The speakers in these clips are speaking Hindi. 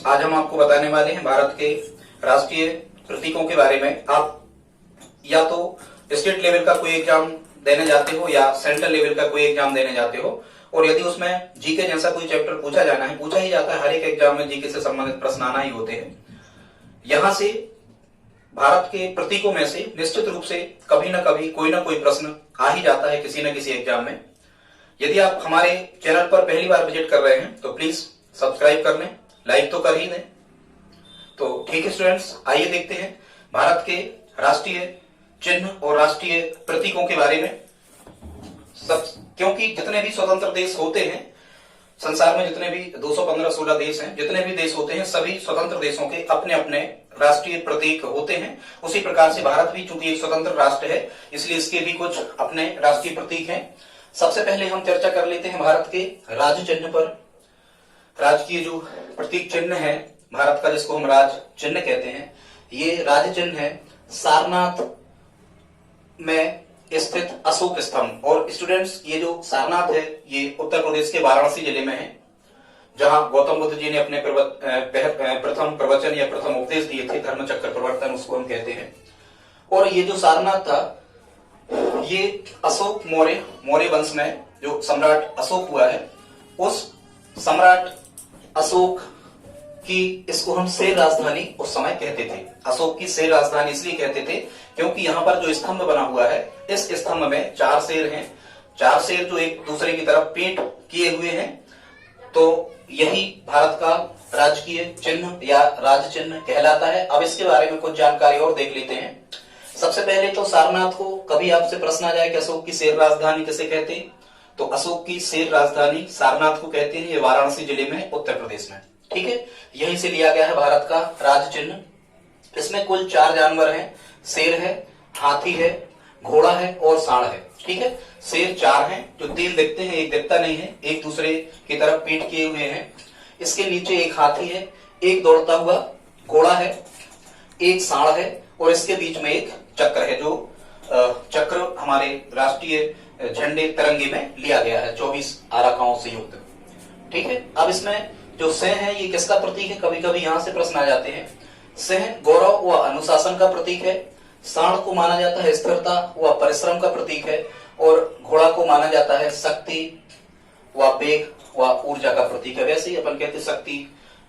स्टूडेंट्स, आज हम आपको बताने वाले हैं भारत के राष्ट्रीय प्रतीकों के बारे में। आप या तो स्टेट लेवल का कोई एग्जाम देने जाते हो या सेंट्रल लेवल का कोई एग्जाम देने जाते हो, और यदि उसमें जीके जैसा कोई चैप्टर पूछा ही जाता है, हर एक एग्जाम में जीके से संबंधित प्रश्न आना ही होते हैं। यहां से भारत के प्रतीकों में से निश्चित रूप से कभी ना कभी कोई ना कोई प्रश्न आ ही जाता है किसी न किसी एग्जाम में। यदि आप हमारे चैनल पर पहली बार विजिट कर रहे हैं तो प्लीज सब्सक्राइब कर लें, लाइक तो कर ही दें। तो ठीक है स्टूडेंट्स, आइए देखते हैं भारत के राष्ट्रीय चिन्ह और राष्ट्रीय प्रतीकों के बारे में। क्योंकि जितने भी स्वतंत्र देश होते हैं संसार में, जितने भी 215-16 देश हैं, जितने भी देश होते हैं, सभी स्वतंत्र देशों के अपने अपने राष्ट्रीय प्रतीक होते हैं। उसी प्रकार से भारत भी चूंकि एक स्वतंत्र राष्ट्र है, इसलिए इसके भी कुछ अपने राष्ट्रीय प्रतीक हैं। सबसे पहले हम चर्चा कर लेते हैं भारत के राज्य चिन्ह पर। राजकीय जो प्रतीक चिन्ह है भारत का, जिसको हम राज चिन्ह कहते हैं, ये राज्य चिन्ह है सारनाथ में स्थित अशोक स्तंभ। और स्टूडेंट्स, ये जो सारनाथ है ये उत्तर प्रदेश के वाराणसी जिले में है, जहां गौतम बुद्ध जी ने अपने प्रथम प्रवचन या प्रथम उपदेश दिए थे, धर्म चक्र प्रवर्तन उसको हम कहते हैं। और ये जो सारनाथ था, ये अशोक मौर्य वंश में जो सम्राट अशोक हुआ है, उस सम्राट अशोक की, इसको हम शेर राजधानी उस समय कहते थे। अशोक की शेर राजधानी इसलिए कहते थे क्योंकि यहाँ पर जो स्तंभ बना हुआ है, इस स्तंभ में 4 शेर हैं, 4 शेर जो एक दूसरे की तरफ पीठ किए हुए हैं। तो यही भारत का राजकीय चिन्ह या राज चिन्ह कहलाता है। अब इसके बारे में कुछ जानकारी और देख लेते हैं। सबसे पहले तो सारनाथ को, कभी आपसे प्रश्न आ जाए कि अशोक की शेर राजधानी किसे कहते हैं, तो अशोक की शेर राजधानी सारनाथ को कहते हैं। ये वाराणसी जिले में है, उत्तर प्रदेश में। ठीक है, यहीं से लिया गया है भारत का राज चिन्ह। इसमें कुल 4 जानवर हैं, शेर है, हाथी है, घोड़ा है और सांड है। ठीक है, शेर 4 हैं, जो 3 दिखते हैं, एक दिखता नहीं है, एक दूसरे की तरफ पीठ किए हुए हैं। इसके नीचे एक हाथी है, एक दौड़ता हुआ घोड़ा है, एक सांड है और इसके बीच में एक चक्र है, जो चक्र हमारे राष्ट्रीय झंडे तिरंगे में लिया गया है, 24 आराकाओं से युक्त। ठीक है, अब इसमें जो सिंह है ये किसका प्रतीक है, कभी कभी यहां से प्रश्न आ जाते हैं। सिंह गौरव व अनुशासन का प्रतीक है, सांड को माना जाता है स्थिरता व परिश्रम का प्रतीक है, और घोड़ा को माना जाता है शक्ति व वेग व ऊर्जा का प्रतीक है। वैसे ही अपन कहते हैं शक्ति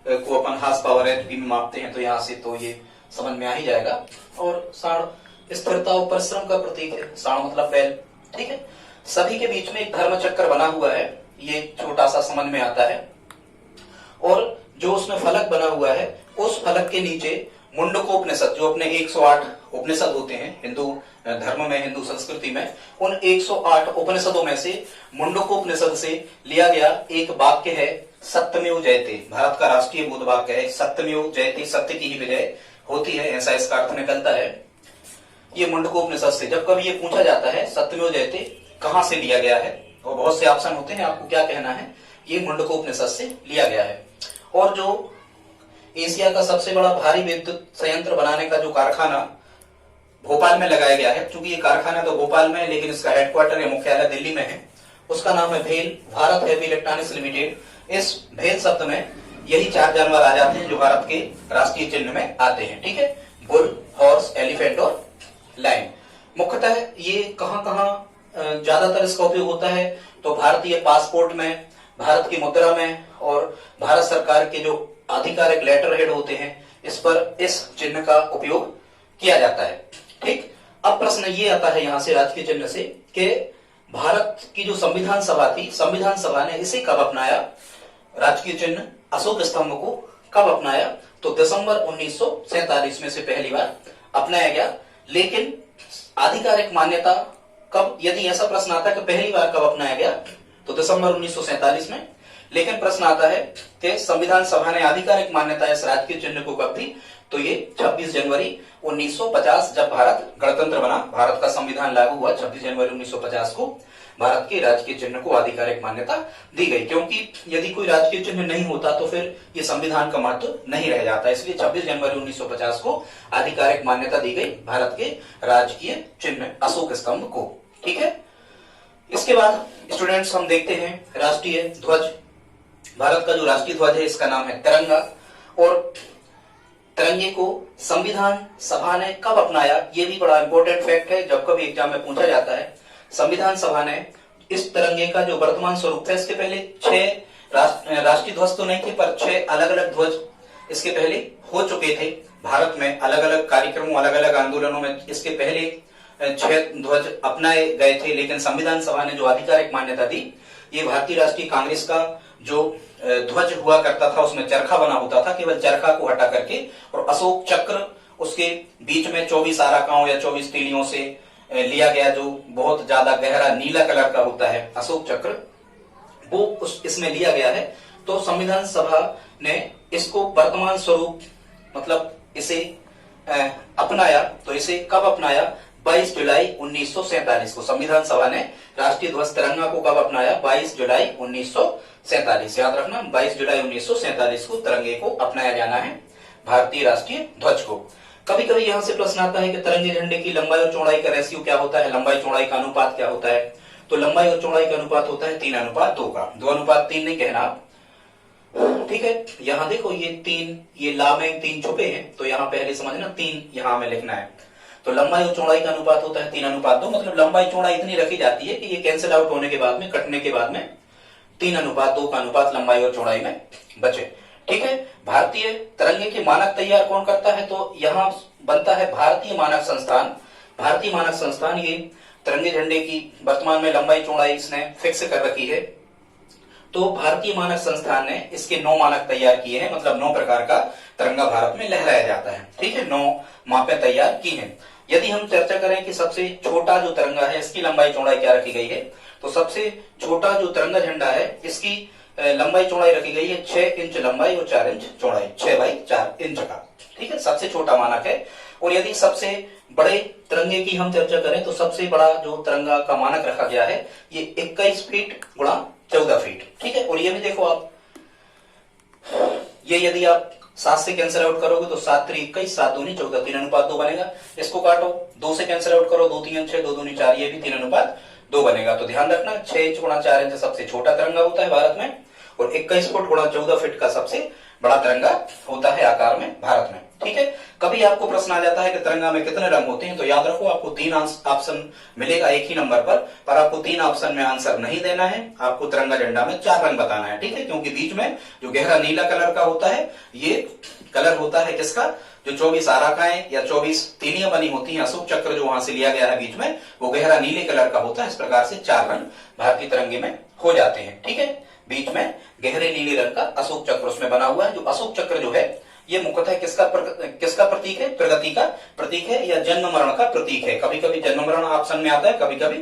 को अपन हार्स पावर एचपी में मापते हैं, तो यहाँ से तो ये समझ में आ ही जाएगा। और सांड स्थिरता और परिश्रम का प्रतीक है, सांड मतलब बैल। ठीक है, सभी के बीच में एक धर्म चक्र बना हुआ है, ये छोटा सा समझ में आता है। और जो उसमें फलक बना हुआ है, उस फलक के नीचे मुंडकोपनिषद, जो अपने 108 उपनिषद होते हैं हिंदू धर्म में, हिंदू संस्कृति में, उन 108 उपनिषदों में से मुंडकोपनिषद से लिया गया एक वाक्य है, सत्यमेव जयते। भारत का राष्ट्रीय बोध वाक्य है, सत्यमेव जयते, सत्य की ही विजय होती है, ऐसा इसका अर्थ निकलता है। ये मुंडकोपनिषद से जब कभी ये पूछा जाता है सत्यमेव जयते कहां से लिया गया है, और बहुत से ऑप्शन होते हैं, आपको क्या कहना है, ये मुंडकोपनिषद से लिया गया है। और जो एशिया का सबसे बड़ा भारी विद्युत संयंत्र बनाने का जो कारखाना भोपाल में लगाया गया है, क्योंकि ये कारखाना तो भोपाल में है लेकिन इसका हेडक्वार्टर या मुख्यालय दिल्ली में है, उसका नाम है भेल, भारत हेवी इलेक्ट्रॉनिक्स लिमिटेड। इस भेल शब्द में यही 4 जानवर आ जाते हैं जो भारत के राष्ट्रीय चिन्ह में आते हैं। ठीक है, बुल, हॉर्स, एलिफेंट और लायन। मुख्यतः ये कहां ज्यादातर इसका उपयोग होता है, तो भारतीय पासपोर्ट में, भारत की मुद्रा में, और भारत सरकार के जो आधिकारिक लेटर हेड होते हैं, इस पर इस चिन्ह का उपयोग किया जाता है। ठीक, अब प्रश्न ये आता है यहां से राजकीय चिन्ह से कि भारत की जो संविधान सभा थी, संविधान सभा ने इसे कब अपनाया, राजकीय चिन्ह अशोक स्तंभ को कब अपनाया, तो दिसंबर 1947 में से पहली बार अपनाया गया। लेकिन आधिकारिक मान्यता कब, यदि ऐसा प्रश्न आता है कि पहली बार कब अपनाया गया, तो दिसंबर 1947 में। लेकिन प्रश्न आता है कि संविधान सभा ने आधिकारिक मान्यता इस राजकीय चिन्ह को कब दी, तो ये 26 जनवरी 1950, जब भारत गणतंत्र बना, भारत का संविधान लागू हुआ, 26 जनवरी 1950 को भारत के राजकीय चिन्ह को आधिकारिक मान्यता दी गई। क्योंकि यदि कोई राजकीय चिन्ह नहीं होता तो फिर ये संविधान का महत्व नहीं रह जाता, इसलिए 26 जनवरी 1950 को आधिकारिक मान्यता दी गई भारत के राजकीय चिन्ह अशोक स्तंभ को। ठीक है, इसके बाद स्टूडेंट्स हम देखते हैं राष्ट्रीय ध्वज। भारत का जो राष्ट्रीय ध्वज है इसका नाम है तिरंगा। और तिरंगे को संविधान सभा ने कब अपनाया, ये भी बड़ा इंपॉर्टेंट फैक्ट है, जब कभी एग्जाम में पूछा जाता है। संविधान सभा ने इस तिरंगे का जो वर्तमान स्वरूप था, इसके पहले 6 राष्ट्रीय ध्वज तो नहीं थे, पर 6 अलग अलग ध्वज इसके पहले हो चुके थे भारत में। अलग अलग कार्यक्रमों, अलग अलग आंदोलनों में इसके पहले 6 ध्वज अपनाए गए थे, लेकिन संविधान सभा ने जो आधिकारिक मान्यता दी, ये भारतीय राष्ट्रीय कांग्रेस का जो ध्वज हुआ करता था उसमें चरखा बना होता था, केवल चरखा को हटा करके, और अशोक चक्र उसके बीच में 24 आराकाओं या 24 तीलियों से लिया गया, जो बहुत ज्यादा गहरा नीला कलर का होता है अशोक चक्र, वो इसमें लिया गया है। तो संविधान सभा ने इसको वर्तमान स्वरूप, मतलब इसे अपनाया। तो इसे कब अपनाया? 22 जुलाई 1947 को संविधान सभा ने राष्ट्रीय ध्वज तिरंगा को कब अपनाया? 22 जुलाई 1947। याद रखना, 22 जुलाई 1947 को तिरंगे को अपनाया जाना है, भारतीय राष्ट्रीय ध्वज को। कभी कभी यहां से प्रश्न आता है कि तिरंगे झंडे की लंबाई और चौड़ाई का रेशियो क्या होता है, लंबाई चौड़ाई का अनुपात क्या होता है? तो लंबाई और चौड़ाई का अनुपात होता है 3:2 का। 2:3 नहीं कहना, ठीक है। यहां देखो ये 3, ये ला में 3 छुपे हैं, तो यहां पहले समझना 3 यहां हमें लिखना है। तो लंबाई और चौड़ाई का अनुपात होता है 3:2, मतलब लंबाई चौड़ाई इतनी रखी जाती है कि ये कैंसिल आउट होने के बाद में, कटने के बाद में 3:2 का अनुपात लंबाई और चौड़ाई में बचे, ठीक है। भारतीय तिरंगे के मानक तैयार कौन करता है? तो यहां बनता है भारतीय मानक संस्थान। भारतीय मानक संस्थान ये तिरंगे झंडे की वर्तमान में लंबाई चौड़ाई इसने फिक्स कर रखी है। तो भारतीय मानक संस्थान ने इसके 9 मानक तैयार किए हैं, मतलब 9 प्रकार का तिरंगा भारत में लहराया जाता है, ठीक है। 9 मापें तैयार की हैं। यदि हम चर्चा करें कि सबसे छोटा जो तिरंगा है इसकी लंबाई चौड़ाई क्या रखी गई है, तो सबसे छोटा जो तिरंगा झंडा है इसकी लंबाई चौड़ाई रखी गई है 6 इंच लंबाई और 4 इंच चौड़ाई, 6x4 इंच का, ठीक है, सबसे छोटा मानक है। और यदि सबसे बड़े तिरंगे की हम चर्चा करें तो सबसे बड़ा जो तिरंगा का मानक रखा गया है ये 21 फीट गुणा 14 फीट, ठीक है। और ये भी देखो आप, ये यदि आप 7 से कैंसिल आउट करोगे तो 7 3 21, 7 दूनी 14, 3:2 बनेगा। इसको काटो, 2 से कैंसिल आउट करो, 2 3 6, 2 दूनी 4, ये भी 3:2 बनेगा। तो ध्यान रखना 6 इंच गुणा 4 इंच सबसे छोटा तिरंगा होता है भारत में, और 21 फुट गुणा 14 फीट का सबसे बड़ा तिरंगा होता है आकार में भारत में, ठीक है। कभी आपको प्रश्न आ जाता है कि तिरंगा में कितने रंग होते हैं, तो याद रखो आपको 3 ऑप्शन मिलेगा एक ही नंबर पर आपको 3 ऑप्शन में आंसर नहीं देना है, आपको तिरंगा झंडा में 4 रंग बताना है, ठीक है। क्योंकि बीच में जो गहरा नीला कलर का होता है ये कलर होता है किसका? जो 24 आराकाएं या 24 तीलियां बनी होती हैं, अशोक चक्र जो वहां से लिया गया है बीच में, वो गहरा नीले कलर का होता है। इस प्रकार से 4 रंग भारतीय तिरंगे में हो जाते हैं, ठीक है। बीच में गहरे नीले रंग का अशोक चक्र उसमें बना हुआ है। जो अशोक चक्र जो है ये मुख्यतः किसका प्रतीक है? प्रगति का प्रतीक है या जन्म मरण का प्रतीक है। कभी कभी जन्म मरण ऑप्शन में आता है, कभी कभी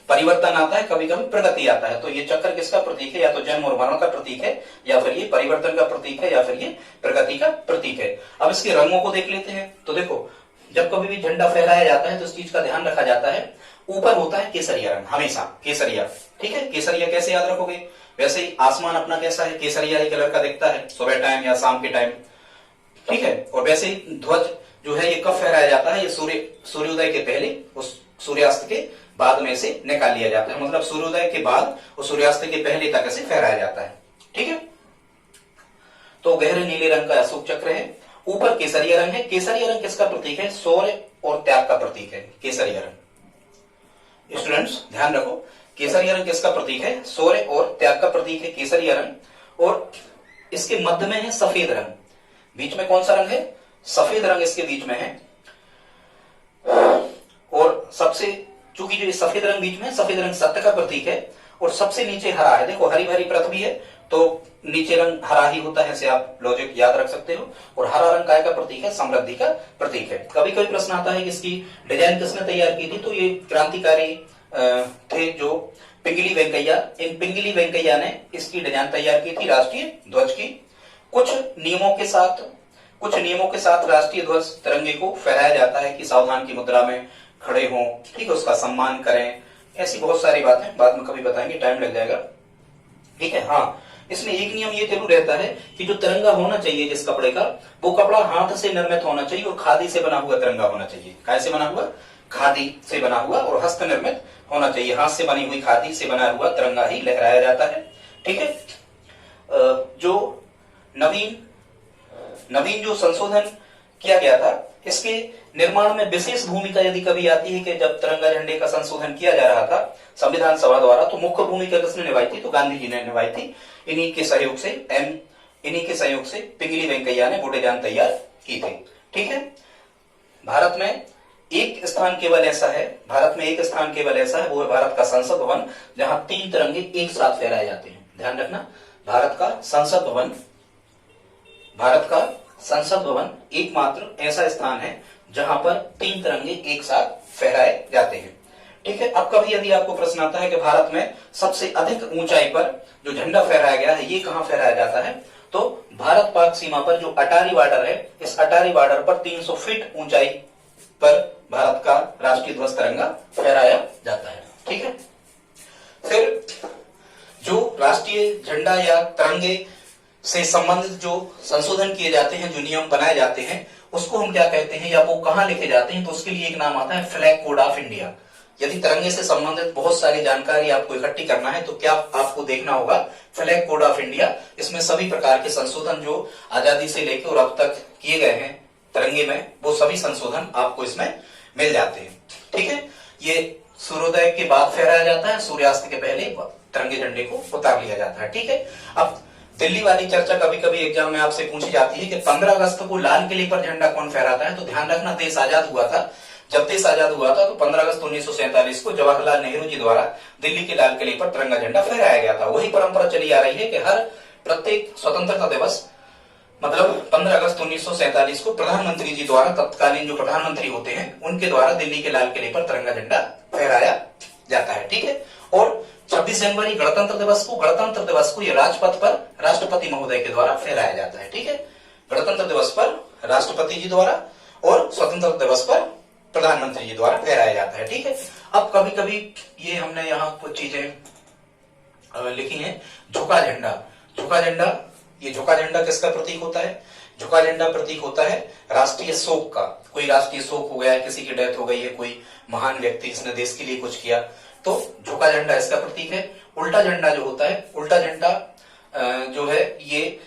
परिवर्तन आता है, कभी कभी प्रगति आता है। तो ये चक्र किसका प्रतीक है? या तो जन्म और मरण का प्रतीक है, या फिर ये परिवर्तन का प्रतीक है, या फिर ये प्रगति का प्रतीक है। अब इसके रंगों को देख लेते हैं। तो देखो, जब कभी भी झंडा फहराया जाता है तो इस चीज का ध्यान रखा जाता है, ऊपर होता है केसरिया रंग, हमेशा केसरिया, ठीक है। केसरिया कैसे याद रखोगे? वैसे ही आसमान अपना कैसा है? केसरिया ही कलर का दिखता है सुबह टाइम या शाम के टाइम, ठीक है। और वैसे ही ध्वज जो है ये कब फहराया जाता है? ये सूर्योदय के पहले, उस सूर्यास्त के बाद में से निकाल लिया जाता है, मतलब सूर्योदय के बाद और सूर्यास्त के पहले तक इसे फहराया जाता है, ठीक है। तो गहरे नीले रंग का अशोक चक्र है, ऊपर केसरिया रंग है। केसरिया रंग किसका प्रतीक है? शौर्य और त्याग का प्रतीक है केसरिया रंग। स्टूडेंट्स ध्यान रखो, केसरिया रंग किसका प्रतीक है? शौर्य और त्याग का प्रतीक है केसरिया रंग। और इसके मध्य में है सफेद रंग। बीच में कौन सा रंग है? सफेद रंग इसके बीच में है। और सबसे, चूंकि जो सफेद रंग बीच में, सफेद रंग सत्य का प्रतीक है। और सबसे नीचे हरा है, देखो हरी भरी पृथ्वी है तो नीचे रंग हरा ही होता है, ऐसे आप लॉजिक याद रख सकते हो। और हरा रंग काय का प्रतीक है? समृद्धि का प्रतीक है। कभी कभी प्रश्न आता है कि इसकी डिजाइन किसने तैयार की थी? तो ये क्रांतिकारी थे जो पिंगली वेंकैया, इन पिंगली वेंकैया ने इसकी डिजाइन तैयार की थी राष्ट्रीय ध्वज की। कुछ नियमों के साथ राष्ट्रीय ध्वज तिरंगे को फहराया जाता है कि सावधान की मुद्रा में खड़े हों, ठीक है, उसका सम्मान करें। ऐसी बहुत सारी बातें बाद में कभी बताएंगे, टाइम लग जाएगा, ठीक है। हाँ, इसमें एक नियम ये जरूर रहता है कि जो तिरंगा होना चाहिए जिस कपड़े का, वो कपड़ा हाथ से निर्मित होना चाहिए और खादी से बना हुआ तिरंगा होना चाहिए। कैसे बना हुआ? खादी से बना हुआ और हस्त निर्मित होना चाहिए। हाथ से बनी हुई खादी से बना हुआ तिरंगा ही लहराया जाता है, ठीक है। जो नवीन नवीन जो संशोधन किया गया था, इसके निर्माण में विशेष भूमिका यदि कभी आती है कि जब तिरंगा झंडे का संशोधन किया जा रहा था संविधान सभा द्वारा, तो मुख्य भूमिका किसने निभाई थी? तो गांधी जी ने निभाई थी। इन्हीं के सहयोग से पिंगली वेंकैया ने गोटेजान तैयार की थी। ठीक है, भारत में एक स्थान केवल ऐसा है, वो है भारत का संसद भवन, जहां 3 तिरंगे एक साथ फहराए जाते हैं। ध्यान रखना, भारत का संसद भवन एकमात्र ऐसा स्थान है जहां पर 3 तिरंगे एक साथ फहराए जाते हैं। ठीक है, अब कभी यदि आपको प्रश्न आता है कि भारत में सबसे अधिक ऊंचाई पर जो झंडा फहराया गया है ये कहां फहराया जाता है, तो भारत पाक सीमा पर जो अटारी बॉर्डर है, इस अटारी बॉर्डर पर 300 फीट ऊंचाई पर भारत का राष्ट्रीय ध्वज तिरंगा फहराया जाता है। ठीक है, फिर जो राष्ट्रीय झंडा या तिरंगे से संबंधित जो संशोधन किए जाते हैं, जो नियम बनाए जाते हैं, उसको हम क्या कहते हैं या वो कहां लिखे जाते हैं, तो उसके लिए एक नाम आता है फ्लैग कोड ऑफ इंडिया। यदि तिरंगे से संबंधित बहुत सारी जानकारी आपको इकट्ठी करना है तो क्या आपको देखना होगा? Flag code of India. इसमें सभी प्रकार के संशोधन जो आजादी से लेकर और अब तक किए गए हैं तिरंगे में, वो सभी संशोधन आपको इसमें मिल जाते हैं। ठीक है, ये सूर्योदय के बाद फहराया जाता है, सूर्यास्त के पहले तिरंगे झंडे को उतार लिया जाता है। ठीक है, अब दिल्ली वाली चर्चा कभी कभी एग्जाम में आपसे पूछी जाती है कि 15 अगस्त को लाल किले पर झंडा कौन फहराता है। तो ध्यान रखना, देश आजाद हुआ था, जब देश आजाद हुआ था तो 15 अगस्त 1947 को जवाहरलाल नेहरू जी द्वारा दिल्ली के लाल किले पर तिरंगा झंडा फहराया गया था। वही परंपरा चली आ रही है कि हर प्रत्येक स्वतंत्रता दिवस मतलब 15 अगस्त 1947 को प्रधानमंत्री जी द्वारा, तत्कालीन जो प्रधानमंत्री होते हैं उनके द्वारा दिल्ली के लाल किले पर तिरंगा झंडा फहराया जाता है। ठीक है, और 26 जनवरी गणतंत्र दिवस को ये राजपथ पर राष्ट्रपति महोदय के द्वारा फहराया जाता है। ठीक है, गणतंत्र दिवस पर राष्ट्रपति जी द्वारा और स्वतंत्रता दिवस पर प्रधानमंत्री जी द्वारा फहराया जाता है। ठीक है, अब कभी कभी ये हमने यहाँ कुछ चीजें लिखी हैं। झुका झंडा, ये झुका झंडा किसका प्रतीक होता है? झुका झंडा प्रतीक होता है राष्ट्रीय शोक का। कोई राष्ट्रीय शोक हो गया है, किसी की डेथ हो गई है, कोई महान व्यक्ति जिसने देश के लिए कुछ किया, तो झुका झंडा इसका प्रतीक है। उल्टा झंडा जो होता है, उल्टा झंडा जो है ये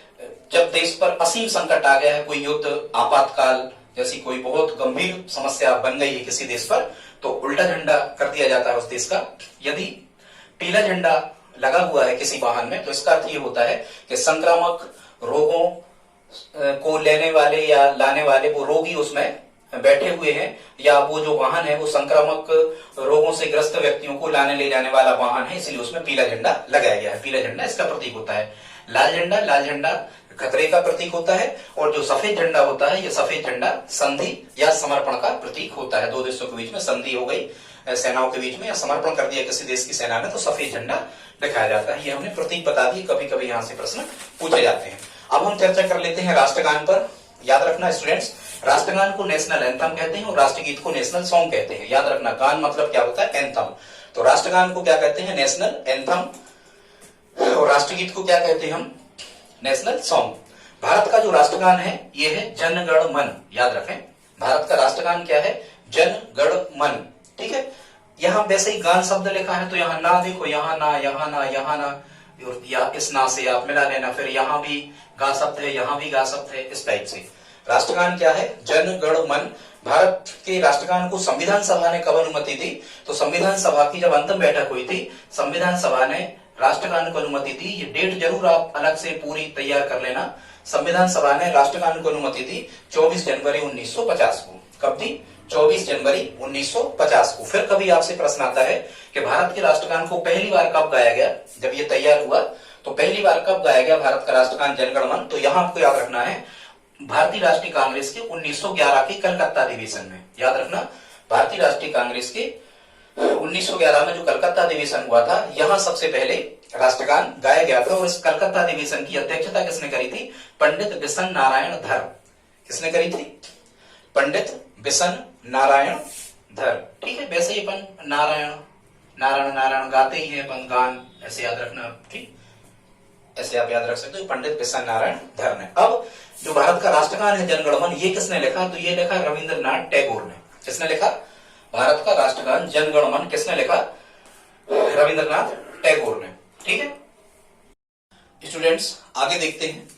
जब देश पर असीम संकट आ गया है, कोई युद्ध, आपातकाल जैसी कोई बहुत गंभीर समस्या बन गई है किसी देश पर, तो उल्टा झंडा कर दिया जाता है उस देश का। यदि पीला झंडा लगा हुआ है किसी वाहन में, तो इसका अर्थ ये होता है कि संक्रामक रोगों को लेने वाले या लाने वाले वो रोगी उसमें बैठे हुए हैं, या वो जो वाहन है वो संक्रामक रोगों से ग्रस्त व्यक्तियों को लाने ले जाने वाला वाहन है, इसलिए उसमें पीला झंडा लगाया गया है। पीला झंडा इसका प्रतीक होता है। लाल झंडा खतरे का प्रतीक होता है, और जो सफेद झंडा होता है, ये सफेद झंडा संधि या समर्पण का प्रतीक होता है। दो देशों के बीच में संधि हो गई, सेनाओं के बीच में, या समर्पण कर दिया किसी देश की सेना ने, तो सफेद झंडा दिखाया जाता है। ये हमने प्रतीक बता दिए, कभी कभी यहाँ से प्रश्न पूछे जाते हैं। अब हम चर्चा कर लेते हैं राष्ट्रगान पर। याद रखना स्टूडेंट्स, राष्ट्रगान को नेशनल एंथम कहते हैं और राष्ट्रगीत को नेशनल सॉन्ग कहते हैं। याद रखना, गान मतलब क्या होता है? एंथम। तो राष्ट्रगान को क्या कहते हैं? National anthem. और राष्ट्रगीत को क्या कहते हैं हम? National song. भारत का जो राष्ट्रगान है ये है जन गण मन। याद रखें, भारत का राष्ट्रगान क्या है? जन गण मन। ठीक है, यहाँ वैसे ही गान शब्द लिखा है, तो यहाँ ना देखो, यहाँ ना, यहाँ ना, यहाँ ना, या इस ना से आप मिला लेना, फिर यहाँ भी गा शब्द है, यहाँ भी गा शब्द है, इस टाइप से। राष्ट्रगान क्या है? जन गण मन। भारत के राष्ट्रगान को संविधान सभा ने कब अनुमति दी? तो संविधान सभा की जब अंतिम बैठक हुई थी, संविधान सभा ने राष्ट्रगान को अनुमति दी। ये डेट जरूर आप अलग से पूरी तैयार कर लेना। संविधान सभा ने राष्ट्रगान को अनुमति दी 24 जनवरी 1950 को। कब दी? 24 जनवरी 1950 को। फिर कभी आपसे प्रश्न आता है कि भारत के राष्ट्रगान को पहली बार कब गाया गया? जब ये तैयार हुआ तो पहली बार कब गाया गया भारत का राष्ट्रगान जन गण मन? तो यहाँ आपको याद रखना है, भारतीय राष्ट्रीय कांग्रेस के 1911 के कलकत्ता अधिवेशन में। याद रखना, भारतीय राष्ट्रीय कांग्रेस के 1911 में जो कलकत्ता अधिवेशन हुआ था, यहाँ सबसे पहले राष्ट्रगान गाया गया था। और इस कलकत्ता अधिवेशन की अध्यक्षता किसने करी थी? पंडित बिशन नारायण धर। किसने करी थी? पंडित बिशन नारायण धर। ठीक है, वैसे ही अपन नारायण नारायण नारायण गाते ही हैं अपन, गान ऐसे याद रखना। ठीक, ऐसे आप याद रख सकते हो, पंडित बिशन नारायण धर ने। अब जो भारत का राष्ट्रगान है जन गण मन, ये किसने लिखा? तो ये लिखा रविंद्रनाथ टैगोर ने। किसने लिखा? भारत का राष्ट्रगान जन गण मन किसने लिखा? रविंद्रनाथ टैगोर ने। ठीक है स्टूडेंट्स, आगे देखते हैं।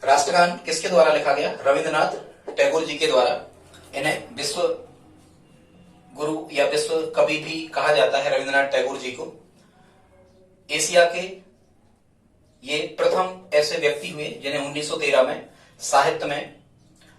राष्ट्रगान किसके द्वारा लिखा गया? रविंद्रनाथ टैगोर जी के द्वारा। इन्हें विश्व गुरु या विश्व कवि भी कहा जाता है रविंद्रनाथ टैगोर जी को। एशिया के ये प्रथम ऐसे व्यक्ति हुए जिन्हें 1913 में साहित्य में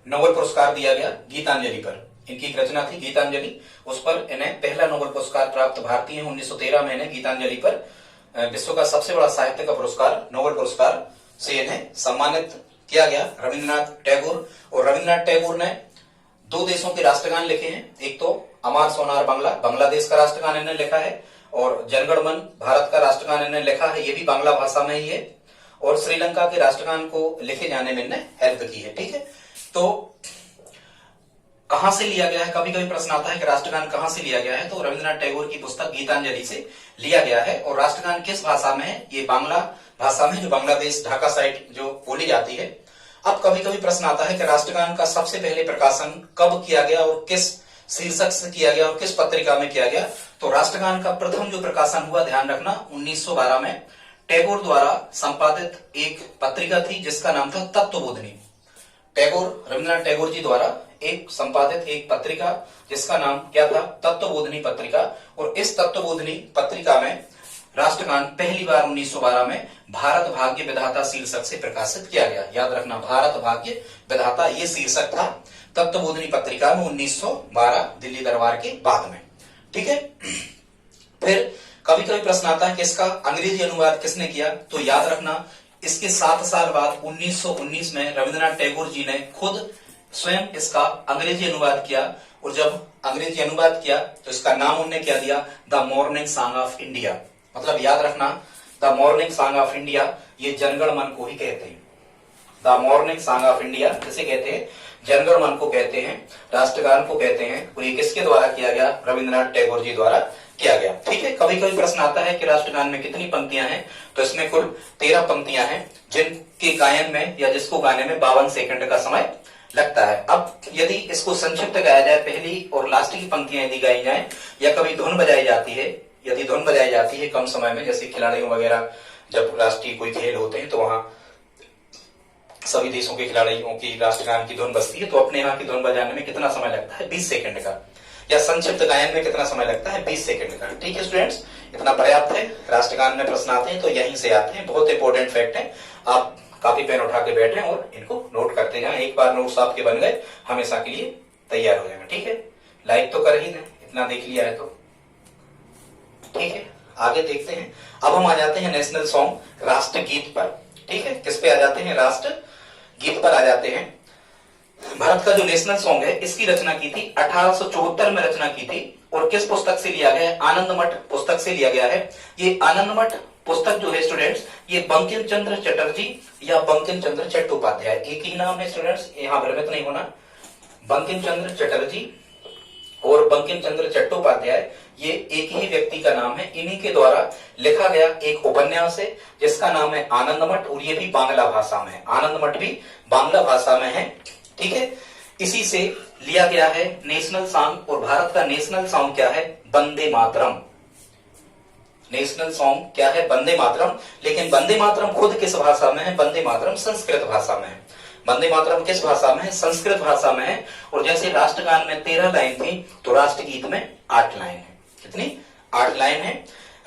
नोबेल पुरस्कार दिया गया गीतांजलि पर। इनकी एक रचना थी गीतांजलि, उस पर इन्हें पहला नोबेल पुरस्कार प्राप्त भारतीय 1913 में इन्हें गीतांजलि पर विश्व का सबसे बड़ा साहित्य का पुरस्कार नोबेल पुरस्कार से इन्हें सम्मानित किया गया रविंद्रनाथ टैगोर। और रविंद्रनाथ टैगोर ने 2 देशों के राष्ट्रगान लिखे हैं। एक तो अमार सोनार बांग्ला, बांग्लादेश का राष्ट्रगान इन्हें लिखा है, और जनगण मन भारत का राष्ट्रगान इन्हें लिखा है, ये भी बांग्ला भाषा में ही है। और श्रीलंका के राष्ट्रगान को लिखे जाने में इन्हें हेल्प की है। ठीक है, तो कहां से लिया गया है? कभी कभी प्रश्न आता है कि राष्ट्रगान कहां से लिया गया है, तो रविंद्रनाथ टैगोर की पुस्तक गीतांजलि से लिया गया है। और राष्ट्रगान किस भाषा में है? ये बांग्ला भाषा में, जो बांग्लादेश ढाका साइड जो बोली जाती है। अब कभी कभी प्रश्न आता है कि राष्ट्रगान का सबसे पहले प्रकाशन कब किया गया और किस शीर्षक से किया गया और किस पत्रिका में किया गया? तो राष्ट्रगान का प्रथम जो प्रकाशन हुआ, ध्यान रखना, 1912 में टैगोर द्वारा संपादित एक पत्रिका थी जिसका नाम था तत्वबोधिनी। टैगोर, रविंद्रनाथ टैगोर जी द्वारा एक संपादित एक पत्रिका जिसका नाम क्या था? तत्वबोधिनी पत्रिका। और इस तत्वबोधिनी पत्रिका में राष्ट्रगान पहली बार 1912 में भारत भाग्य विधाता शीर्षक से प्रकाशित किया गया। याद रखना, भारत भाग्य विधाता ये शीर्षक था तत्वबोधिनी पत्रिका में 1912 दिल्ली दरबार के बाद में। ठीक है, फिर कभी कभी प्रश्न आता है कि इसका अंग्रेजी अनुवाद किसने किया? तो याद रखना, इसके 7 साल बाद 1919 में रविंद्रनाथ टैगोर जी ने खुद स्वयं इसका अंग्रेजी अनुवाद किया। और जब अंग्रेजी अनुवाद किया तो इसका नाम उन्होंने क्या दिया? The morning song of India. मतलब याद रखना, the morning song of India ये जनगण मन को ही कहते हैं। The morning song of India किसे कहते हैं? जनगण मन को कहते हैं, राष्ट्रगान को कहते हैं। और ये किसके द्वारा किया गया? रविंद्रनाथ टैगोर जी द्वारा किया गया। ठीक है, कभी कभी प्रश्न आता है कि राष्ट्रगान में कितनी पंक्तियां हैं? तो इसमें कुल 13 पंक्तियां हैं, जिनके गायन में या जिसको गाने में 52 सेकंड का समय लगता है। अब यदि इसको संक्षिप्त गाया जाए, पहली और लास्ट की पंक्तियां यदि गाई जाएं, या कभी धुन बजाई जाती है, यदि धुन बजाई जाती है कम समय में, जैसे खिलाड़ियों वगैरह जब राष्ट्रीय कोई खेल होते हैं तो वहां सभी देशों के खिलाड़ियों की राष्ट्रगान की धुन बजती है, तो अपने यहाँ की धुन बजाने में कितना समय लगता है? 20 सेकंड का। या संक्षिप्त गायन में कितना समय लगता है? 20 सेकंड का। ठीक है स्टूडेंट्स, इतना पर्याप्त है। राष्ट्रगान में प्रश्न आते हैं तो यहीं से आते हैं, बहुत इंपॉर्टेंट फैक्ट है। आप कॉपी पेन उठा के बैठे और इनको नोट करते जाएं। एक बार नोट्स आपके बन गए, हमेशा के लिए तैयार हो जाएगा। ठीक है, लाइक तो कर ही दें, इतना देख लिया है तो। ठीक है, आगे देखते हैं। अब हम आ जाते हैं नेशनल सॉन्ग, राष्ट्रगीत पर। ठीक है, किस पे आ जाते हैं? राष्ट्रगीत पर आ जाते हैं। भारत का जो नेशनल सॉन्ग है, इसकी रचना की थी 1874 में रचना की थी। और किस पुस्तक से लिया गया है? आनंद मठ पुस्तक से लिया गया है। ये आनंद मठ पुस्तक जो है स्टूडेंट्स, ये बंकिम चंद्र चटर्जी या बंकिम चंद्र चट्टोपाध्याय, एक ही नाम है स्टूडेंट्स, यहाँ भ्रमित नहीं होना। बंकिम चंद्र चटर्जी और बंकिम चंद्र चट्टोपाध्याय ये एक ही व्यक्ति का नाम है। इन्हीं के द्वारा लिखा गया एक उपन्यास है जिसका नाम है आनंद मठ, और ये भी बांग्ला भाषा में है। आनंद मठ भी बांग्ला भाषा में है। ठीक है, इसी से लिया गया है नेशनल सॉन्ग। और भारत का नेशनल सॉन्ग क्या है? वंदे मातरम। नेशनल सॉन्ग क्या है? वंदे मातरम। लेकिन वंदे मातरम खुद किस भाषा में है? वंदे मातरम संस्कृत भाषा में है। वंदे मातरम किस भाषा में है? संस्कृत भाषा में है। और जैसे राष्ट्रगान में 13 लाइन थी, तो राष्ट्रगीत में 8 लाइन है। कितनी? 8 लाइन है।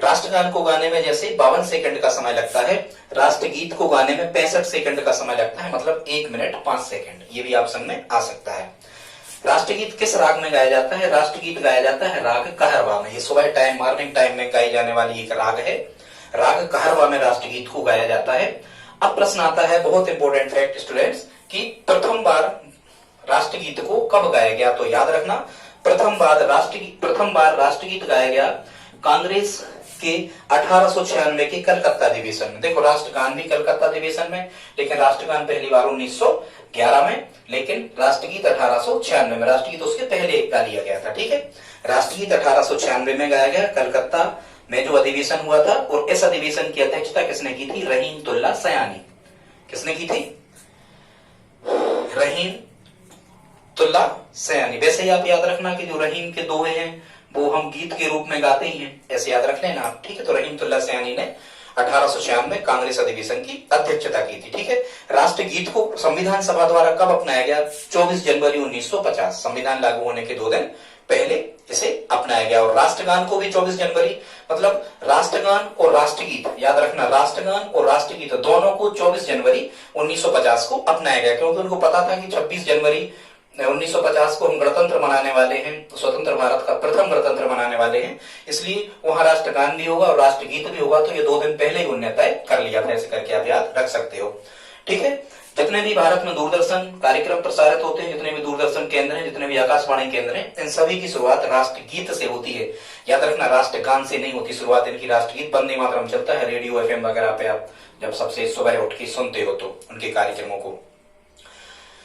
राष्ट्रगान को गाने में जैसे 52 सेकंड का समय लगता है, राष्ट्रगीत को गाने में 65 सेकंड का समय लगता है, मतलब 1 मिनट 5 सेकंड। ये भी ऑप्शन में आ सकता है। राष्ट्रगीत किस राग में गाया जाता है? राष्ट्रगीत गाया जाता है राग कहरवा में। ये सुबह टाइम, मॉर्निंग टाइम में गाई जाने वाली एक राग है। राग कहरवा में राष्ट्रगीत को गाया जाता है। अब प्रश्न आता है, बहुत इंपॉर्टेंट फैक्ट स्टूडेंट्स, कि प्रथम बार राष्ट्रगीत को कब गाया गया? तो याद रखना, प्रथम बार राष्ट्रगीत गाया गया कांग्रेस के 1896 के कलकत्ता अधिवेशन में। देखो, राष्ट्रगान भी कलकत्ता अधिवेशन में, लेकिन राष्ट्रगान पहली बार 1911 में, लेकिन राष्ट्रगीत 1896 में। राष्ट्रगीत उसके पहले गा लिया गया था। ठीक है, राष्ट्रगीत 1896 में गाया गया, कलकत्ता में जो अधिवेशन हुआ था। और इस अधिवेशन की अध्यक्षता किसने की थी? रहीमतुल्लाह सयानी। किसने की थी? रहीमतुल्लाह सयानी। वैसे ही आप याद रखना कि जो रहीम के दोहे हैं वो हम गीत के रूप में गाते ही हैं, ऐसे याद रख लेना आप। ठीक है, तो रहीमतुल्लाह सयानी ने 1896 में कांग्रेस अधिवेशन की अध्यक्षता की थी। ठीक है, राष्ट्रगीत को संविधान सभा द्वारा कब अपनाया गया? 24 जनवरी 1950, संविधान लागू होने के 2 दिन पहले इसे अपनाया गया। और राष्ट्रगान को भी 24 जनवरी, मतलब राष्ट्रगान और राष्ट्रगीत, याद रखना, राष्ट्रगान और राष्ट्रगीत दोनों को 24 जनवरी 1950 को अपनाया गया, क्योंकि उनको पता था कि 26 जनवरी 1950 को हम गणतंत्र मनाने वाले हैं, स्वतंत्र भारत का प्रथम गणतंत्र मनाने वाले हैं, इसलिए वहां राष्ट्रगान भी होगा और राष्ट्रगीत भी होगा। तो ये 2 दिन पहले ही उन्होंने तय कर लिया था, ऐसे करके आप याद रख सकते हो। ठीक है, जितने भी भारत में दूरदर्शन कार्यक्रम प्रसारित होते हैं, जितने भी दूरदर्शन केंद्र हैं, जितने भी आकाशवाणी केंद्र हैं, इन सभी की शुरुआत राष्ट्रगीत से होती है। याद रखना, राष्ट्रगान से नहीं होती शुरुआत इनकी, राष्ट्रगीत वंदे मातरम चलता है रेडियो एफएम वगैरह पे, आप जब सबसे सुबह उठ के सुनते हो तो उनके कार्यक्रमों को।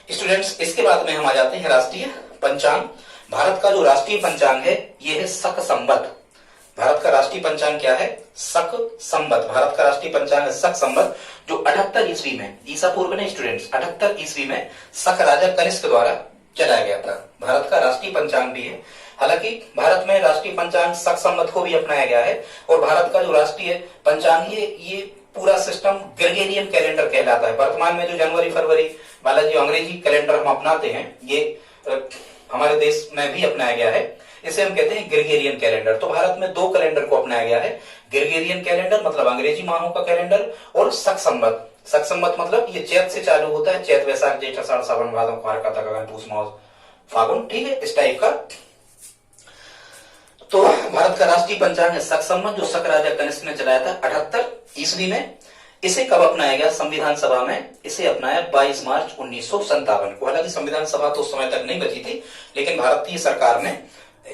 स्टूडेंट्स, इसके बाद में हम आ जाते हैं राष्ट्रीय पंचांग। भारत का जो राष्ट्रीय पंचांग है ये है शक संवत। भारत का राष्ट्रीय पंचांग क्या है? शक संवत। भारत का राष्ट्रीय पंचांग है शक संवत, जो 78 ईस्वी में, ईसा पूर्व ने स्टूडेंट्स, 78 ईस्वी में शक राजा कनिष्क द्वारा चलाया गया था। भारत का राष्ट्रीय पंचांग भी है। हालांकि भारत में राष्ट्रीय पंचांग शक संवत को भी अपनाया गया है, और भारत का जो राष्ट्रीय पंचांग ये पूरा सिस्टम ग्रेगोरियन कैलेंडर कहलाता है। वर्तमान में जो जनवरी फरवरी वाला जो अंग्रेजी कैलेंडर हम अपनाते हैं, ये हमारे देश में भी अपनाया गया है, इसे हम कहते हैं ग्रेगोरियन कैलेंडर। तो भारत में 2 कैलेंडर को अपनाया गया है, ग्रेगोरियन कैलेंडर मतलब अंग्रेजी माहों का कैलेंडर, और शक संवत। शक संवत मतलब ये चैत से चालू होता है, चैत वैशाख जेठ आषाढ़ सावन भादो कार्तिक अगहन पूस माघ फागुन, ठीक है, इस टाइप का। तो भारत का राष्ट्रीय पंचांग है शक संवत, जो शक राजा कनिष्क ने चलाया था 78 ईस्वी में। इसे कब अपनाया गया संविधान सभा में? इसे अपनाया 22 मार्च 1957 को। हालांकि संविधान सभा तो उस समय तक नहीं बची थी, लेकिन भारतीय सरकार ने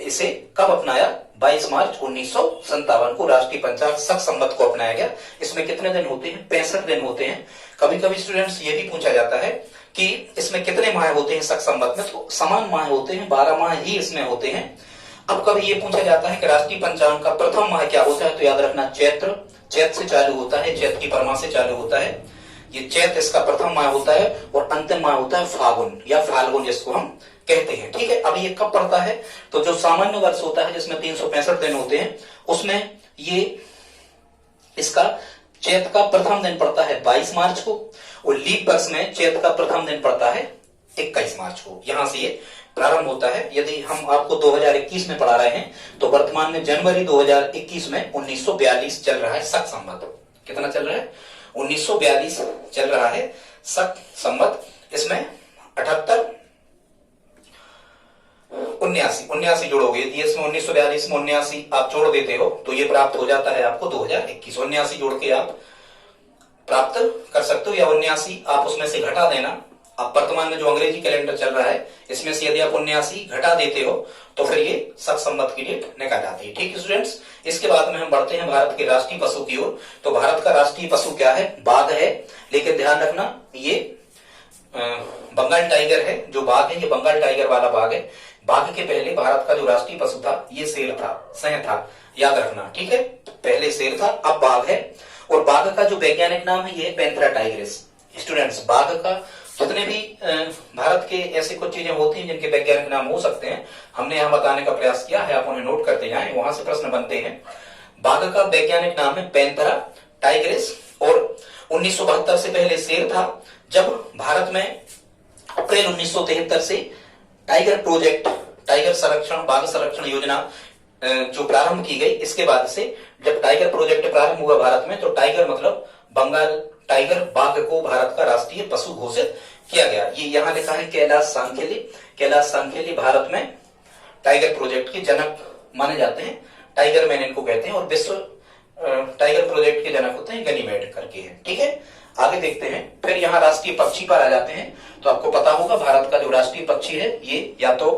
इसे कब अपनाया? 22 मार्च 1957 को राष्ट्रीय पंचांग शक संवत को अपनाया गया। इसमें कितने दिन होते हैं? 65 दिन होते हैं। कभी कभी स्टूडेंट्स ये भी पूछा जाता है कि इसमें कितने माह होते हैं शक संवत में? तो समान माह होते हैं, 12 माह ही इसमें होते हैं। अब कभी ये पूछा जाता है कि राष्ट्रीय पंचांग का प्रथम माह क्या होता है? तो याद रखना, चैत्र, चैत से चालू होता है, चैत की परमा से चालू होता है, ये चैत इसका प्रथम माह होता है, और अंतिम माह होता है फागुन या फाल्गुन जिसको हम कहते हैं। ठीक है, अब ये कब पड़ता है? तो जो सामान्य वर्ष होता है जिसमें 365 दिन होते हैं, उसमें ये इसका चैत का प्रथम दिन पड़ता है 22 मार्च को, और लीप वर्ष में चैत का प्रथम दिन पड़ता है 21 मार्च को। यहां से ये प्रारंभ होता है। यदि हम आपको 2021 में पढ़ा रहे हैं तो वर्तमान में जनवरी 2021 में 1942 चल रहा है शक संवत। कितना चल रहा है? 1942 चल रहा है शक संवत। इसमें 78 79 जोड़ोगे, यदि इसमें 1942 में 79 आप जोड़ देते हो तो ये प्राप्त हो जाता है आपको 2021। 79 जोड़ के आप प्राप्त कर सकते हो, या 79 आप उसमें से घटा देना। अब वर्तमान में जो अंग्रेजी कैलेंडर चल रहा है इसमें से यदि आप 79 घटा देते हो तो फिर ये शक संवत की डेट निकल आती है। ठीक है स्टूडेंट्स, इसके बाद में हम बढ़ते हैं भारत के राष्ट्रीय पशु की ओर। तो भारत का राष्ट्रीय पशु क्या है? बाघ है। लेकिन ध्यान रखना, ये बंगाल टाइगर है। जो बाघ है ये बंगाल टाइगर वाला बाघ है। बाघ के पहले भारत का जो राष्ट्रीय पशु था ये शेर था, सिंह था, याद रखना। ठीक है, पहले शेर था, अब बाघ है। और बाघ का जो वैज्ञानिक नाम है ये पैंथेरा टाइग्रिस। स्टूडेंट्स, बाघ का जितने भी भारत के ऐसे कुछ चीजें होती हैं जिनके वैज्ञानिक नाम हो सकते हैं, हमने यहाँ बताने का प्रयास किया है, आप उन्हें नोट करते जाएं, वहां से प्रश्न बनते हैं। बाघ का वैज्ञानिक नाम है पैंथेरा टाइग्रिस, और 1972 से पहले शेर था। जब भारत में अप्रैल 1973 से टाइगर प्रोजेक्ट, टाइगर संरक्षण, बाघ संरक्षण योजना जो प्रारंभ की गई, इसके बाद से जब टाइगर प्रोजेक्ट प्रारंभ हुआ भारत में, तो टाइगर मतलब बंगाल टाइगर बाघ को भारत का राष्ट्रीय पशु घोषित किया गया। ये यहाँ लिखा है कैलाश सांखेली। कैलाश सांखेली भारत में टाइगर प्रोजेक्ट के जनक माने जाते हैं, टाइगर मैन इनको कहते हैं, और विश्व टाइगर प्रोजेक्ट के जनक होते हैं गनीमेड करके है। ठीक है, आगे देखते हैं। फिर यहाँ राष्ट्रीय पक्षी पर आ जाते हैं। तो आपको पता होगा भारत का जो राष्ट्रीय पक्षी है ये या तो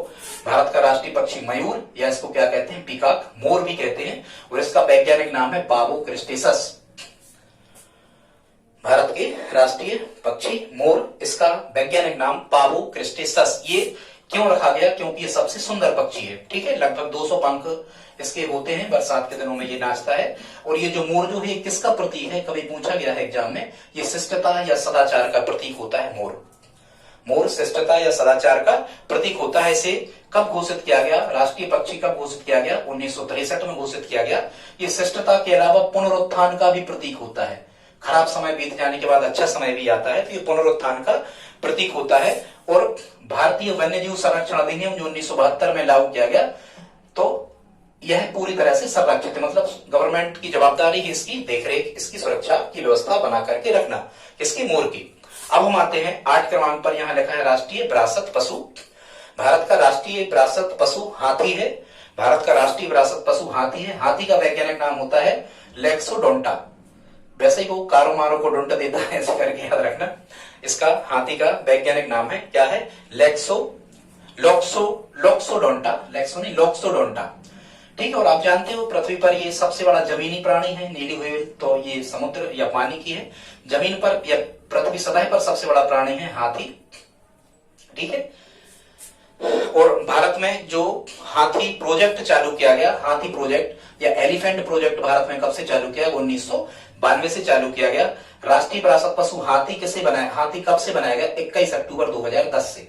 भारत का राष्ट्रीय पक्षी मयूर, या इसको क्या कहते हैं? पीकॉक, मोर भी कहते हैं, और इसका वैज्ञानिक नाम है पावो क्रिस्टेसस। भारत के राष्ट्रीय पक्षी मोर, इसका वैज्ञानिक नाम पावो क्रिस्टेसस। ये क्यों रखा गया? क्योंकि ये सबसे सुंदर पक्षी है। ठीक है, लगभग 200 पंख इसके होते हैं, बरसात के दिनों में ये नाचता है। और ये जो मोर जो है किसका प्रतीक है? कभी पूछा गया है एग्जाम में, ये शिष्टता या सदाचार का प्रतीक होता है मोर। मोर शिष्टता या सदाचार का प्रतीक होता है। इसे कब घोषित किया गया, राष्ट्रीय पक्षी कब घोषित किया गया, 1963 में घोषित किया गया। ये शिष्टता के अलावा पुनरुत्थान का भी प्रतीक होता है। खराब समय बीत जाने के बाद अच्छा समय भी आता है, तो ये पुनरुत्थान का प्रतीक होता है। और भारतीय वन्यजीव संरक्षण अधिनियम जो 1972 में लागू किया गया, तो यह पूरी तरह से संरक्षित है, मतलब गवर्नमेंट की जवाबदारी है इसकी देखरेख, इसकी सुरक्षा की व्यवस्था बना करके रखना, किसकी, मोर की। अब हम आते हैं 8 क्रमांक पर, यहां लिखा है राष्ट्रीय विरासत पशु। भारत का राष्ट्रीय विरासत पशु हाथी है। भारत का राष्ट्रीय विरासत पशु हाथी है। हाथी का वैज्ञानिक नाम होता है लेक्सोडोंटा। वैसे ही वो कारो मारो को डोंटा देता है, ऐसे करके याद रखना। इसका हाथी का वैज्ञानिक नाम है, क्या है, लोक्सोडोंटा, लेक्सो नहीं, लोक्सोडोंटा। ठीक है। और आप जानते हो पृथ्वी पर ये सबसे बड़ा जमीनी प्राणी है। नीली व्हेल तो ये समुद्र या पानी की है। जमीन पर या पृथ्वी सतह पर सबसे बड़ा प्राणी है हाथी। ठीक है। और भारत में जो हाथी प्रोजेक्ट चालू किया गया, हाथी प्रोजेक्ट या एलिफेंट प्रोजेक्ट भारत में कब से चालू किया गया, 1992 से चालू किया गया। राष्ट्रीय विरासत पशु हाथी किसे बनाया, हाथी कब से बनाया गया, 21 अक्टूबर 2010 से।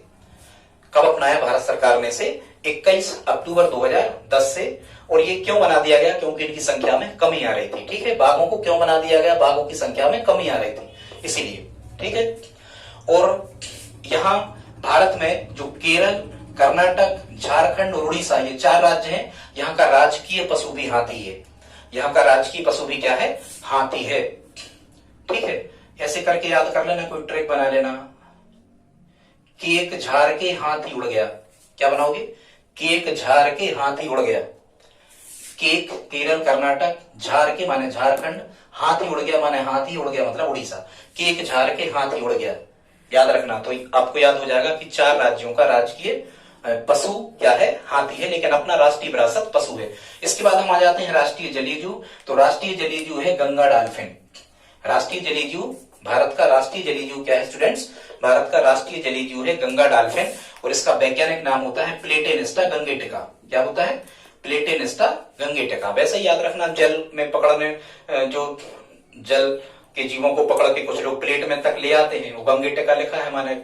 कब अपनाया भारत सरकार ने इसे, 21 अक्टूबर 2010 से। और ये क्यों बना दिया गया, क्योंकि इनकी संख्या में कमी आ रही थी। ठीक है। बाघों को क्यों बना दिया गया, बाघों की संख्या में कमी आ रही थी इसीलिए। ठीक है। और यहां भारत में जो केरल, कर्नाटक, झारखंड और उड़ीसा, ये 4 राज्य हैं, यहाँ का राजकीय पशु भी हाथी है। यहाँ का राजकीय पशु भी क्या है, हाथी है। ठीक है। ऐसे करके याद कर लेना, कोई ट्रिक बना लेना। केक झार के हाथी उड़ गया, क्या बनाओगे, केक झार के हाथी उड़ गया। केक केरल कर्नाटक, झार के माने झारखंड, हाथी उड़ गया माने हाथी उड़ गया मतलब उड़ीसा। केक झार के हाथी उड़ गया, याद रखना। तो आपको याद हो जाएगा कि 4 राज्यों का राजकीय पशु क्या है, हाथी है, लेकिन अपना राष्ट्रीय विरासत पशु है। इसके बाद हम आ जाते हैं राष्ट्रीय जलीय जीव। तो राष्ट्रीय जलीय जीव है गंगा डॉल्फिन। राष्ट्रीय जलीय जीव, भारत का राष्ट्रीय जलीय जीव क्या है स्टूडेंट्स, भारत का राष्ट्रीय जलीय जीव है गंगा डॉल्फिन। और इसका वैज्ञानिक नाम होता है प्लेटेनिस्टा गंगेटिका। क्या होता है, प्लेटेनिस्टा गंगेटिका। वैसे याद रखना, जल में पकड़ने, जो जल के जीवों को पकड़ के कुछ लोग प्लेट में तक ले आते हैं, वो गंगेटिका लिखा है, माने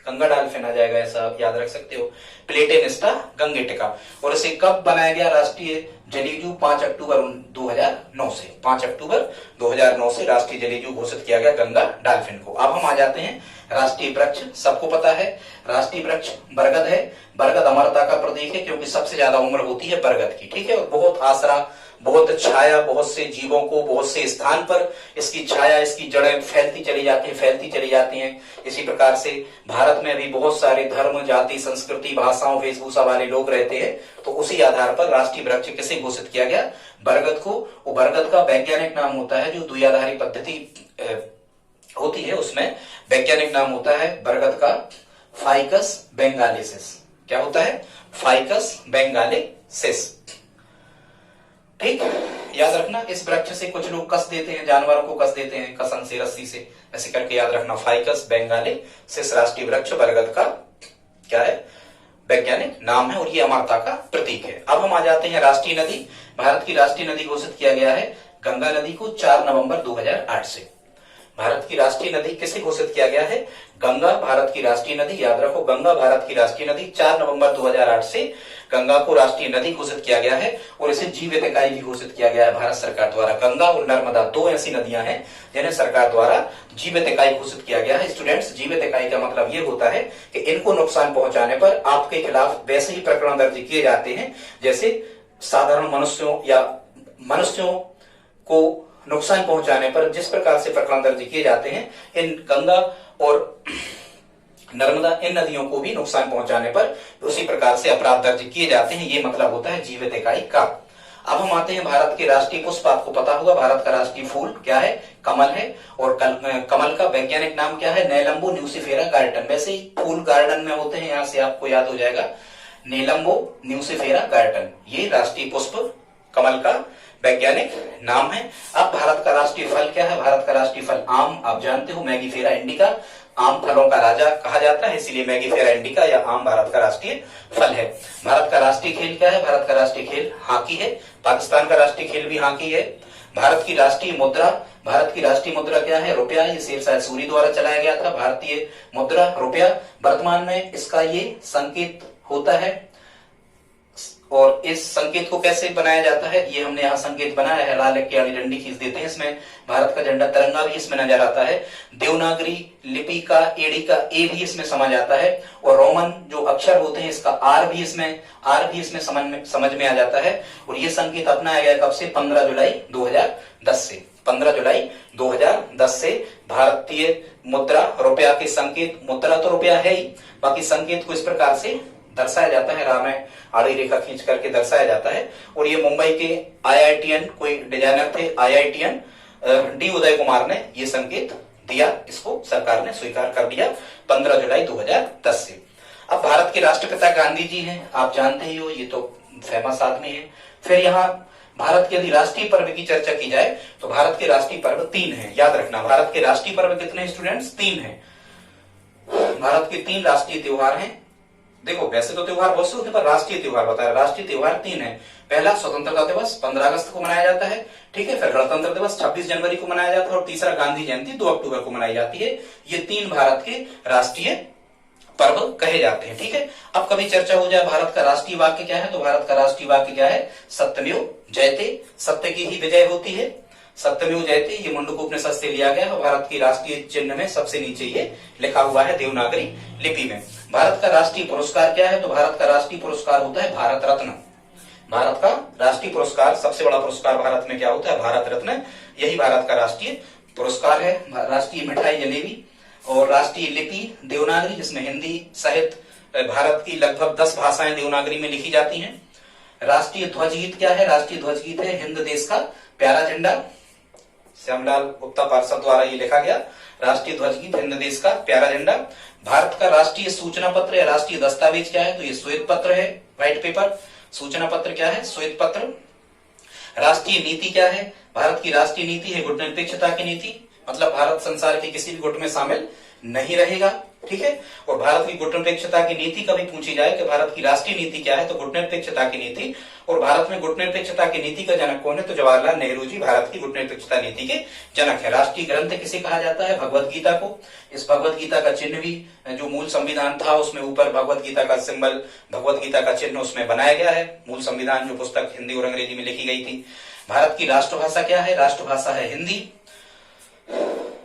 गंगा डॉल्फिन आ जाएगा, ऐसा याद रख सकते हो, प्लेटेनिस्टा गंगेटिका। और इसे कब बनाया गया राष्ट्रीय जलीय जीव, 5 अक्टूबर 2009 से। 5 अक्टूबर 2009 से राष्ट्रीय जलीय जीव घोषित किया गया गंगा डॉल्फिन को। अब हम आ जाते हैं राष्ट्रीय वृक्ष। सबको पता है राष्ट्रीय वृक्ष बरगद है। बरगद अमरता का प्रतीक है, क्योंकि सबसे ज्यादा उम्र होती है बरगद की। ठीक है। और बहुत आसरा, बहुत छाया, बहुत से जीवों को बहुत से स्थान पर इसकी छाया, इसकी जड़ें फैलती चली जाती हैं, फैलती चली जाती हैं। इसी प्रकार से भारत में भी बहुत सारे धर्म, जाति, संस्कृति, भाषाओं, वेशभूषा वाले लोग रहते हैं। तो उसी आधार पर राष्ट्रीय वृक्ष किसे घोषित किया गया, बरगद को। वो बरगद का वैज्ञानिक नाम होता है, जो द्विआधारी पद्धति होती है उसमें वैज्ञानिक नाम होता है बरगद का फाइकस बेंगालेसिस। क्या होता है, फाइकस बेंगालेसिस। ठीक, याद रखना। इस वृक्ष से कुछ लोग कस देते हैं, जानवरों को कस देते हैं कसन से, रस्सी से, ऐसे करके याद रखना। फाइकस बेंगालेसिस राष्ट्रीय वृक्ष बरगद का क्या है, वैज्ञानिक नाम है, और ये अमरता का प्रतीक है। अब हम आ जाते हैं राष्ट्रीय नदी। भारत की राष्ट्रीय नदी घोषित किया गया है गंगा नदी को 4 नवंबर 2008 से। भारत की राष्ट्रीय नदी किसे घोषित किया गया है, गंगा भारत की राष्ट्रीय नदी। याद रखो, गंगा भारत की राष्ट्रीय नदी। 4 नवंबर 2008 से गंगा को राष्ट्रीय नदी घोषित किया गया है, और इसे जीवित इकाई भी घोषित किया गया है भारत सरकार द्वारा। गंगा और नर्मदा 2 ऐसी नदियां हैं जिन्हें सरकार द्वारा जीवित इकाई घोषित किया गया है। स्टूडेंट्स, जीवित इकाई का मतलब ये होता है कि इनको नुकसान पहुंचाने पर आपके खिलाफ वैसे ही प्रकरण दर्ज किए जाते हैं जैसे साधारण मनुष्यों या मनुष्यों को नुकसान पहुंचाने पर जिस प्रकार से प्रकरण दर्ज किए जाते हैं, इन गंगा और नर्मदा, इन नदियों को भी नुकसान पहुंचाने पर उसी प्रकार से अपराध दर्ज किए जाते हैं। ये मतलब होता है जीवित इकाई का। अब हम आते हैं भारत के राष्ट्रीय पुष्प। आपको पता होगा भारत का राष्ट्रीय फूल क्या है, कमल है। और कमल का वैज्ञानिक नाम क्या है, नेलंबो न्यूसिफेरा गार्टन। वैसे ही फूल गार्डन में होते हैं, यहां से आपको याद हो जाएगा, नेलंबो न्यूसिफेरा गार्टन, ये राष्ट्रीय पुष्प कमल का वैज्ञानिक नाम है। अब भारत का राष्ट्रीय फल क्या है, भारत का राष्ट्रीय फल आम। आप जानते हो, मैगीफेरा इंडिका, आम फलों का राजा कहा जाता है, इसलिए मैगीफेरा इंडिका या आम भारत का राष्ट्रीय फल है। भारत का राष्ट्रीय खेल क्या है, भारत का राष्ट्रीय खेल हॉकी है। पाकिस्तान का राष्ट्रीय खेल भी हॉकी है। भारत की राष्ट्रीय मुद्रा भारत की राष्ट्रीय मुद्रा क्या है? रुपया। ये शेरशाह सूरी द्वारा चलाया गया था भारतीय मुद्रा रुपया। वर्तमान में इसका ये संकेत होता है और इस संकेत को कैसे बनाया जाता है? ये हमने यहाँ संकेत बनाया है, लाल की आड़ी डंडी खींच देते हैं, इसमें भारत का झंडा तिरंगा भी इसमें नजर आता है। देवनागरी लिपि का एडी का ए भी इसमें समझ आता है और रोमन जो अक्षर होते हैं इसका आर भी इसमें समझ में आ जाता है। और ये संकेत अपनाया गया कब से? 15 जुलाई 2010 से। 15 जुलाई 2010 से भारतीय मुद्रा रुपया के संकेत, मुद्रा तो रुपया है ही, बाकी संकेत को इस प्रकार से दर्शाया जाता है, राह में आड़ी रेखा खींच करके दर्शाया जाता है। और ये मुंबई के IITN कोई डिजाइनर थे, IITN डी उदय कुमार ने ये संकेत दिया, इसको सरकार ने स्वीकार कर दिया 15 जुलाई 2010 से। अब भारत के राष्ट्रपिता गांधी जी हैं, आप जानते ही हो, ये तो फेमस आदमी है। फिर यहाँ भारत के यदि राष्ट्रीय पर्व की चर्चा की जाए तो भारत के राष्ट्रीय पर्व 3 हैं, याद रखना। भारत के राष्ट्रीय पर्व कितने स्टूडेंट्स? 3 हैं। भारत के 3 राष्ट्रीय त्योहार हैं। देखो वैसे तो त्योहार बहुत से होते हैं पर राष्ट्रीय त्योहार बताया, राष्ट्रीय त्योहार 3 है। पहला स्वतंत्रता दिवस 15 अगस्त को मनाया जाता है, ठीक है। फिर गणतंत्र दिवस 26 जनवरी को मनाया जाता है और तीसरा गांधी जयंती 2 अक्टूबर को मनाई जाती है। ये 3 भारत के राष्ट्रीय पर्व कहे जाते हैं, ठीक है। अब कभी चर्चा हो जाए भारत का राष्ट्रीय वाक्य क्या है, तो भारत का राष्ट्रीय वाक्य क्या है? सत्यमेव जयते, सत्य की ही विजय होती है। सत्यमेव जयते ये मुंडकोपनिषद से लिया गया है। भारत की राष्ट्रीय चिन्ह में सबसे नीचे ये लिखा हुआ है देवनागरी लिपि में। भारत का राष्ट्रीय पुरस्कार क्या है, तो भारत का राष्ट्रीय पुरस्कार होता है भारत रत्न। भारत का राष्ट्रीय पुरस्कार, सबसे बड़ा पुरस्कार भारत में क्या होता है? भारत रत्न। यही भारत का राष्ट्रीय पुरस्कार है। राष्ट्रीय मिठाई जलेबी और राष्ट्रीय लिपि देवनागरी, जिसमें हिंदी सहित भारत की लगभग 10 भाषाएं देवनागरी में लिखी जाती हैं। राष्ट्रीय ध्वज गीत क्या है? राष्ट्रीय ध्वज गीत है हिंद देश का प्यारा झंडा। श्यामलाल गुप्ता पार्षद द्वारा ये लिखा गया, राष्ट्रीय ध्वज गीत हिंद देश का प्यारा झंडा। भारत का राष्ट्रीय सूचना पत्र या राष्ट्रीय दस्तावेज क्या है, तो ये श्वेत पत्र है, व्हाइट पेपर। सूचना पत्र क्या है? श्वेत पत्र। राष्ट्रीय नीति क्या है? भारत की राष्ट्रीय नीति है गुटनिरपेक्षता की नीति, मतलब भारत संसार के किसी भी गुट में शामिल नहीं रहेगा, ठीक है। और भारत की गुटनिरपेक्षता की नीति कभी पूछी जाए कि भारत की राष्ट्रीय नीति क्या है, तो गुटनिरपेक्षता की नीति। और भारत में गुटनिरपेक्षता की नीति का जनक कौन है, तो जवाहरलाल नेहरू जी भारत की गुटनिरपेक्षता नीति के जनक है। राष्ट्रीय ग्रंथ किसे कहा जाता है? भगवत गीता को। इस भगवत गीता का चिन्ह भी जो मूल संविधान था उसमें ऊपर भगवत गीता का सिंबल, भगवत गीता का चिन्ह उसमें बनाया गया है। मूल संविधान जो पुस्तक हिंदी और अंग्रेजी में लिखी गई थी। भारत की राष्ट्रभाषा क्या है? राष्ट्रभाषा है हिंदी।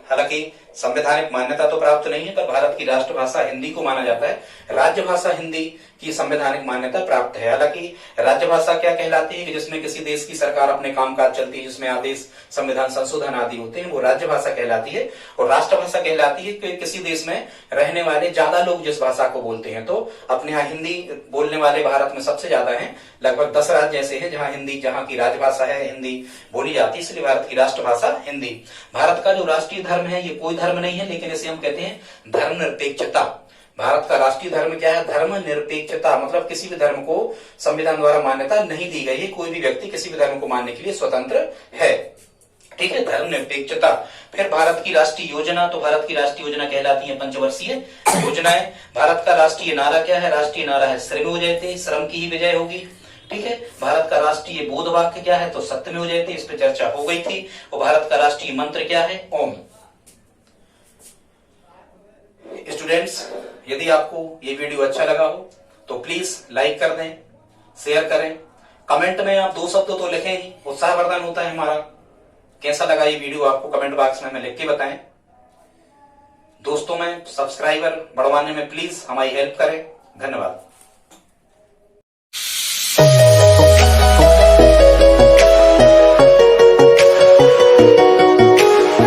हालांकि संवैधानिक मान्यता तो प्राप्त नहीं है, पर भारत की राष्ट्रभाषा हिंदी को माना जाता है। राज्य भाषा हिंदी की संवैधानिक मान्यता प्राप्त है। हालांकि राज्य भाषा क्या कहलाती है कि जिसमें किसी देश की सरकार अपने कामकाज चलती है, जिसमें आदेश, संविधान संशोधन आदि होते हैं, वो राज्य भाषा कहलाती है। और राष्ट्रभाषा कहलाती है कि किसी देश में रहने वाले ज्यादा लोग जिस भाषा को बोलते हैं। तो अपने यहाँ हिंदी बोलने वाले भारत में सबसे ज्यादा हैं, लगभग 10 राज्य ऐसे हैं जहाँ हिंदी, जहाँ की राजभाषा है हिंदी बोली जाती है, इसलिए भारत की राष्ट्रभाषा हिंदी। भारत का जो राष्ट्रीय धर्म है ये कोई धर्म नहीं है, लेकिन इसे हम कहते हैं धर्मनिरपेक्षता। भारत का राष्ट्रीय धर्म क्या है? धर्मनिरपेक्षता, मतलब किसी भी धर्म को संविधान द्वारा मान्यता नहीं दी गई है, कोई भी व्यक्ति किसी भी धर्म को मानने के लिए स्वतंत्र है, ठीक है, धर्मनिरपेक्षता। फिर भारत की राष्ट्रीय योजना, तो भारत की राष्ट्रीय योजना कहलाती है पंचवर्षीय योजनाएं। भारत का राष्ट्रीय नारा क्या है? राष्ट्रीय नारा है श्रमेव जयते, श्रम की ही विजय होगी, ठीक है। भारत का राष्ट्रीय बोध वाक्य क्या है? तो सत्यमेव जयते, इस पर चर्चा हो गई थी। और भारत का राष्ट्रीय मंत्र क्या है? ओम। स्टूडेंट्स, यदि आपको ये वीडियो अच्छा लगा हो तो प्लीज लाइक कर दें, शेयर करें, कमेंट में आप 2 शब्द तो लिखें ही, उत्साहवर्धन होता है हमारा। कैसा लगा ये वीडियो आपको कमेंट बॉक्स में हमें लिख के बताएं। दोस्तों में सब्सक्राइबर बढ़वाने में प्लीज हमारी हेल्प करें। धन्यवाद।